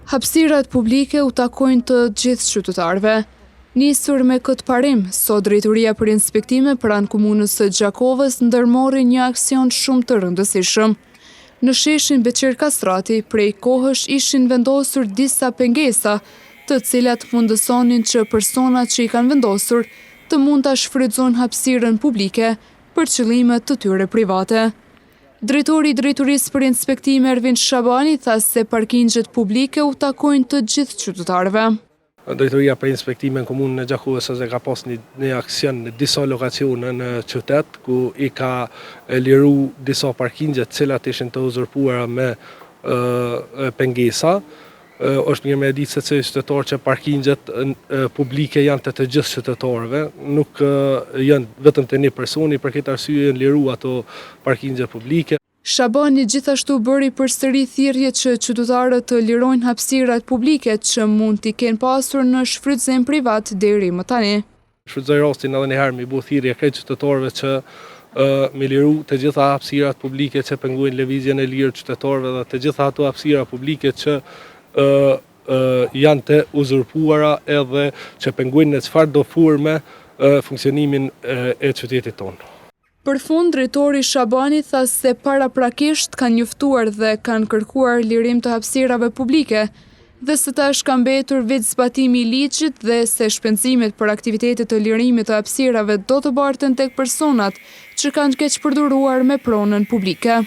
Hapësirat publike u takojnë të gjithë qytetarëve. Nisur me këtë parim, sot Drejtoria për Inspektime pranë komunës së Gjakovës ndërmori një aksion shumë të rëndësishëm. Në sheshin Beqir Kastrati, prej kohësh ishin vendosur disa pengesa, të cilat mundësonin që personat që i kanë vendosur të mund ta shfrytëzojnë hapësirën publike për qëllime të tyre private. Drejtori i Drejtorisë për Inspektime Ervin Shabani tha se parkingjet publike u takojnë të gjithë qytetarëve. Drejtoria për Inspektime në komunën e Gjakovës ka pas një aksion në disa lokacione në qytet, ku i ka liru disa parkingje të cilat ishin të uzurpuara me pengesa. Është mirë me e ditë se qytetarë që parkingjet publike janë të gjithë qytetarëve, nuk janë vetëm të një personi, për këtë arsye janë liru ato parkingje publike. Shabani gjithashtu bëri përsëri thirrje që qytetarët të lirojnë hapësirat publike që mund t'i kenë pasur në shfrytëzim privat deri më tani. Shfrytëzoj rastin edhe një herë me bu thirrje krejt qytetarëve që me liru të gjitha hapësirat publike që pengojnë lëvizjen e lirë qytetarëve dhe të gjitha ato hapësira publike që janë të uzurpuara edhe që pengojnë në çfarë do forme funksionimin e qytetit tonë. Për fund, Drejtori Shabani tha se paraprakisht kanë njoftuar dhe kanë kërkuar lirim të hapësirave publike, dhe se tash ka mbetur vetë zbatimi i ligjit dhe se shpenzimet për aktivitetet të lirimit të hapësirave do të barten tek personat që kanë keq përdoruar me pronën publike.